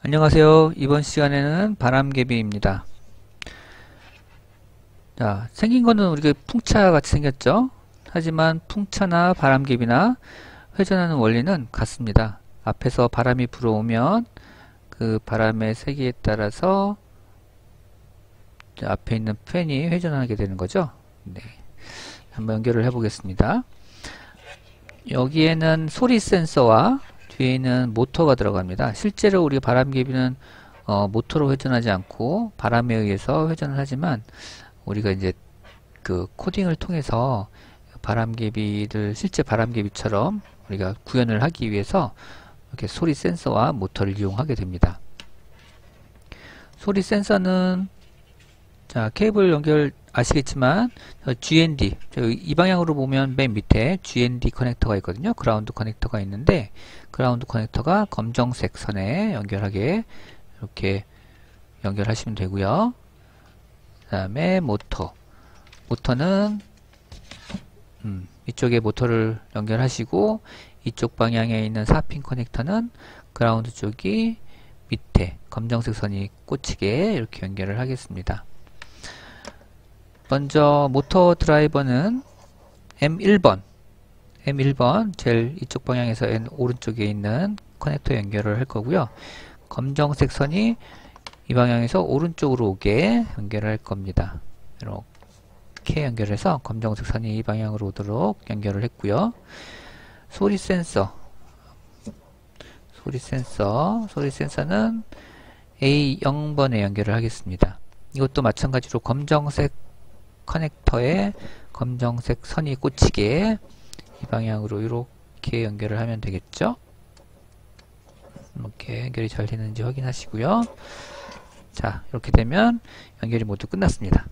안녕하세요. 이번 시간에는 바람개비입니다. 자, 생긴 거는 우리가 풍차 같이 생겼죠? 하지만 풍차나 바람개비나 회전하는 원리는 같습니다. 앞에서 바람이 불어오면 그 바람의 세기에 따라서 앞에 있는 팬이 회전하게 되는 거죠. 네. 한번 연결을 해 보겠습니다. 여기에는 소리 센서와 뒤에는 모터가 들어갑니다. 실제로 우리 바람개비는 모터로 회전하지 않고 바람에 의해서 회전을 하지만 우리가 이제 그 코딩을 통해서 바람개비를 실제 바람개비처럼 우리가 구현을 하기 위해서 이렇게 소리 센서와 모터를 이용하게 됩니다. 소리 센서는 자, 케이블 연결 아시겠지만 GND 이 방향으로 보면 맨 밑에 GND 커넥터가 있거든요. 그라운드 커넥터가 있는데 그라운드 커넥터가 검정색 선에 연결하게 이렇게 연결하시면 되고요. 그 다음에 모터는 이쪽에 모터를 연결하시고 이쪽 방향에 있는 4핀 커넥터는 그라운드 쪽이 밑에 검정색 선이 꽂히게 이렇게 연결을 하겠습니다. 먼저 모터 드라이버는 M1번 제일 이쪽 방향에서 오른쪽에 있는 커넥터 연결을 할 거고요. 검정색 선이 이 방향에서 오른쪽으로 오게 연결을 할 겁니다. 이렇게 연결해서 검정색 선이 이 방향으로 오도록 연결을 했고요. 소리 센서는 A0번에 연결을 하겠습니다. 이것도 마찬가지로 검정색 커넥터에 검정색 선이 꽂히게 이 방향으로 이렇게 연결을 하면 되겠죠. 이렇게 연결이 잘 되는지 확인하시고요. 자, 이렇게 되면 연결이 모두 끝났습니다.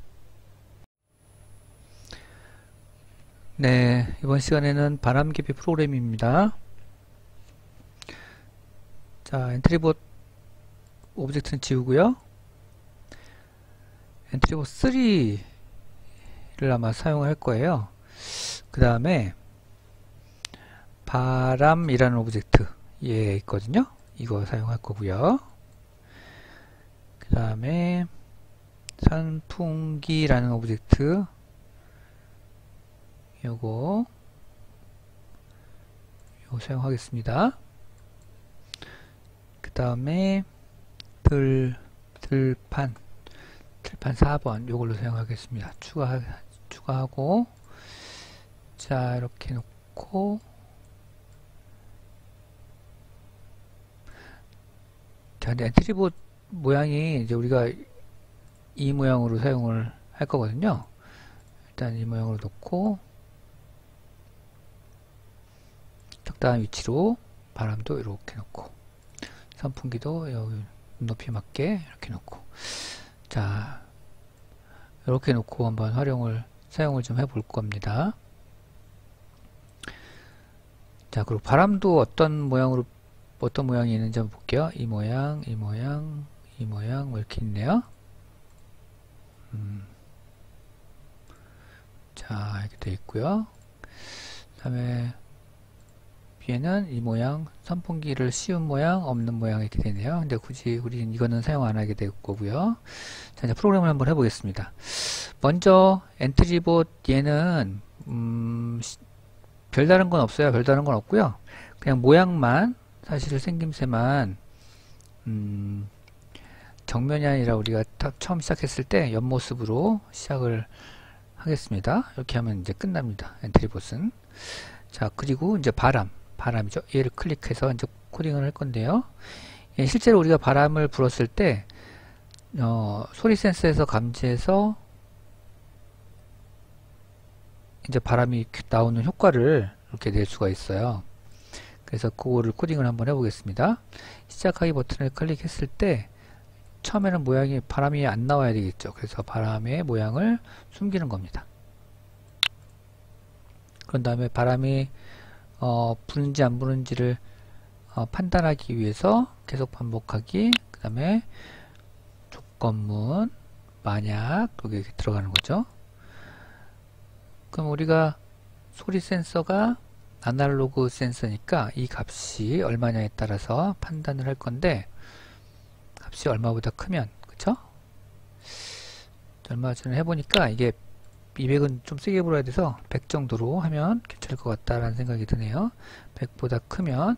네, 이번 시간에는 바람개비 프로그램입니다. 자, 엔트리봇 오브젝트는 지우고요. 엔트리봇 3를 아마 사용할 거예요. 그 다음에 바람이라는 오브젝트 얘 있거든요. 이거 사용할 거고요. 그 다음에 선풍기라는 오브젝트 요거 사용하겠습니다. 그 다음에 들판 4번 요걸로 사용하겠습니다. 추가하고 자 이렇게 놓고 자 근데 엔트리봇 모양이 이제 우리가 이 모양으로 사용을 할 거거든요. 일단 이 모양으로 놓고 적당한 위치로 바람도 이렇게 놓고 선풍기도 여기 높이 맞게 이렇게 놓고 자 이렇게 놓고 한번 사용을 좀 해볼 겁니다. 자 그리고 바람도 어떤 모양이 있는지 한번 볼게요. 이 모양 뭐 이렇게 있네요. 자 이렇게 되어 있고요. 그 다음에 위에는 이 모양 선풍기를 씌운 모양 없는 모양 이렇게 되네요. 근데 굳이 우리는 이거는 사용 안 하게 될 거고요. 자 이제 프로그램을 한번 해보겠습니다. 먼저 엔트리봇 얘는 별다른 건 없어요. 별다른 건 없고요. 그냥 모양만 사실 생김새만 정면이 아니라 우리가 처음 시작했을 때 옆모습으로 시작을 하겠습니다. 이렇게 하면 이제 끝납니다. 엔트리봇은. 자 그리고 이제 바람이죠. 얘를 클릭해서 이제 코딩을 할 건데요. 예, 실제로 우리가 바람을 불었을 때 소리 센서에서 감지해서 이제 바람이 나오는 효과를 이렇게 낼 수가 있어요. 그래서 그거를 코딩을 한번 해보겠습니다. 시작하기 버튼을 클릭했을 때 처음에는 모양이 바람이 안 나와야 되겠죠. 그래서 바람의 모양을 숨기는 겁니다. 그런 다음에 바람이 부는지 안 부는지를 판단하기 위해서 계속 반복하기 그 다음에 조건문 만약 여기 들어가는 거죠. 그럼 우리가 소리 센서가 아날로그 센서니까 이 값이 얼마냐에 따라서 판단을 할 건데 값이 얼마보다 크면, 그쵸? 얼마 전에 해보니까 이게 200은 좀 세게 불어야 돼서 100 정도로 하면 괜찮을 것 같다라는 생각이 드네요. 100보다 크면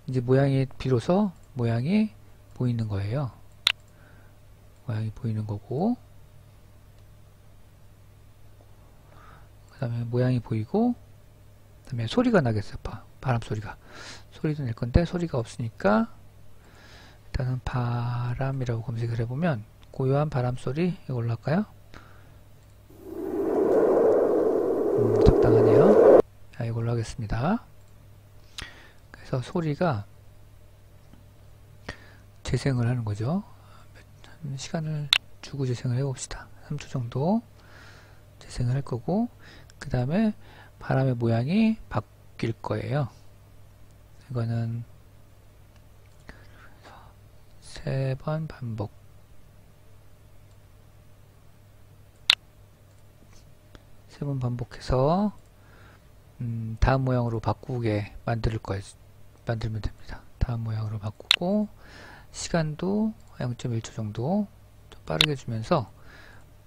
이제 모양이 비로소 모양이 보이는 거예요. 모양이 보이는 거고, 그 다음에 모양이 보이고, 그 다음에 소리가 나겠어요. 바람 소리가. 소리도 낼 건데 소리가 없으니까 일단은 바람이라고 검색을 해보면 고요한 바람 소리 이걸로 할까요? 적당하네요. 자, 이걸로 하겠습니다. 그래서 소리가 재생을 하는 거죠. 시간을 주고 재생을 해봅시다. 3초 정도 재생을 할 거고, 그 다음에 바람의 모양이 바뀔 거예요. 이거는 3번 반복. 3번 반복해서 다음 모양으로 바꾸게 만들면 됩니다. 다음 모양으로 바꾸고, 시간도 0.1초 정도 좀 빠르게 주면서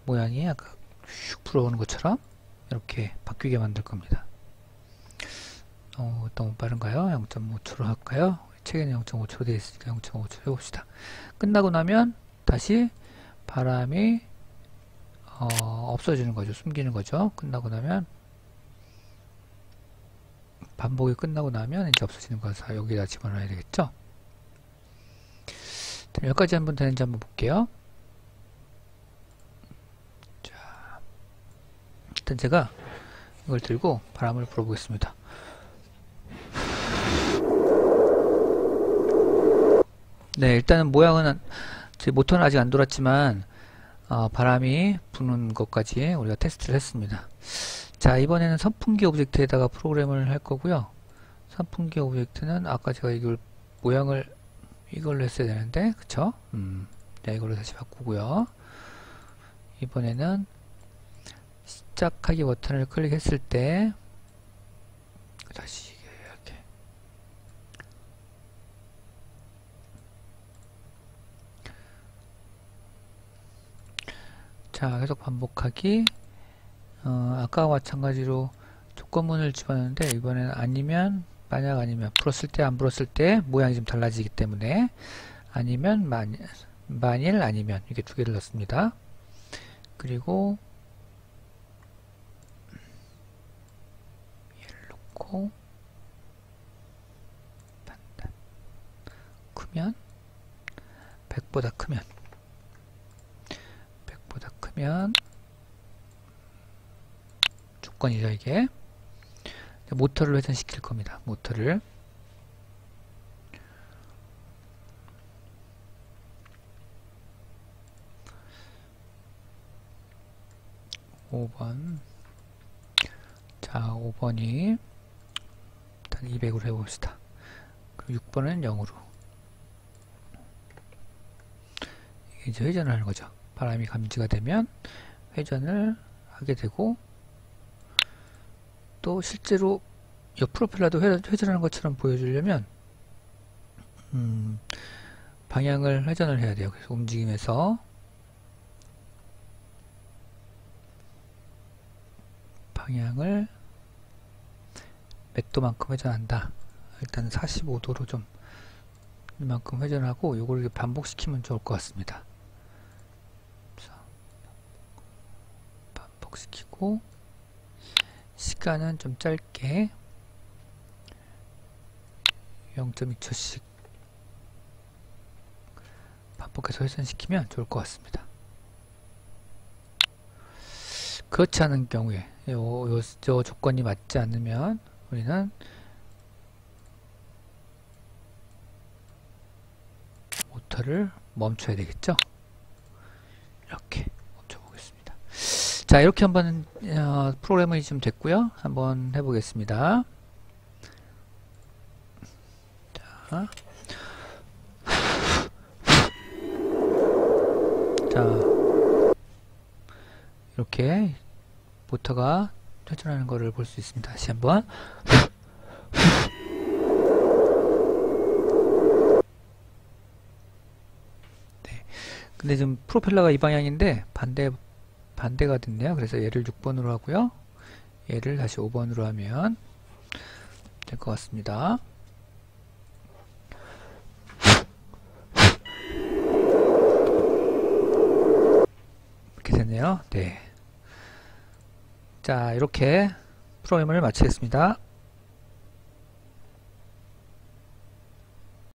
모양이 아까 슉 불어오는 것처럼 이렇게 바뀌게 만들 겁니다. 너무 빠른가요? 0.5초로 할까요? 책에는 0.5초로 되어 있으니까 0.5초 해봅시다. 끝나고 나면 다시 바람이 없어지는 거죠. 숨기는 거죠. 끝나고 나면, 반복이 끝나고 나면 이제 없어지는 거라서 여기다 집어넣어야 되겠죠. 여기까지 한번 되는지 한번 볼게요. 자, 일단 제가 이걸 들고 바람을 불어보겠습니다. 네, 일단은 모양은 제 모터는 아직 안 돌았지만 바람이 부는 것까지 우리가 테스트를 했습니다. 자, 이번에는 선풍기 오브젝트에다가 프로그램을 할 거고요. 선풍기 오브젝트는 아까 제가 이걸 모양을 이걸로 했어야 되는데, 그쵸? 네, 이걸로 다시 바꾸고요. 이번에는 시작하기 버튼을 클릭했을 때 다시 이렇게 자, 계속 반복하기. 아까와 마찬가지로 조건문을 집어넣는데, 이번에는 아니면, 만약 아니면, 불었을 때, 안 불었을 때 모양이 좀 달라지기 때문에 아니면, 만일 아니면 이렇게 두 개를 넣습니다. 그리고 얘를 놓고 판단 크면 100보다 크면 조건이죠. 이게 모터를 회전시킬 겁니다. 모터를 5번. 자, 5번이 일단 200으로 해봅시다. 그리고 6번은 0으로. 이게 이제 회전을 하는 거죠. 바람이 감지가 되면 회전을 하게 되고, 또 실제로 옆 프로펠러도 회전하는 것처럼 보여주려면 방향을 회전을 해야 돼요. 그래서 움직임에서 방향을 몇 도만큼 회전한다. 일단 45도로 좀 이만큼 회전하고, 요걸 반복시키면 좋을 것 같습니다. 반복시키고, 시간은 좀 짧게 0.2초씩 반복해서 회전시키면 좋을 것 같습니다. 그렇지 않은 경우에 저 조건이 맞지 않으면 우리는 모터를 멈춰야 되겠죠. 이렇게 멈춰보겠습니다. 자, 이렇게 한번 프로그램이 좀 됐고요. 한번 해보겠습니다. 자, 이렇게 모터가 회전하는 것을 볼 수 있습니다. 다시 한번. 근데 지금 프로펠러가 이 방향인데 반대가 됐네요. 그래서 얘를 6번으로 하고요. 얘를 다시 5번으로 하면 될 것 같습니다. 이렇게 됐네요. 네. 자, 이렇게 프로그램을 마치겠습니다.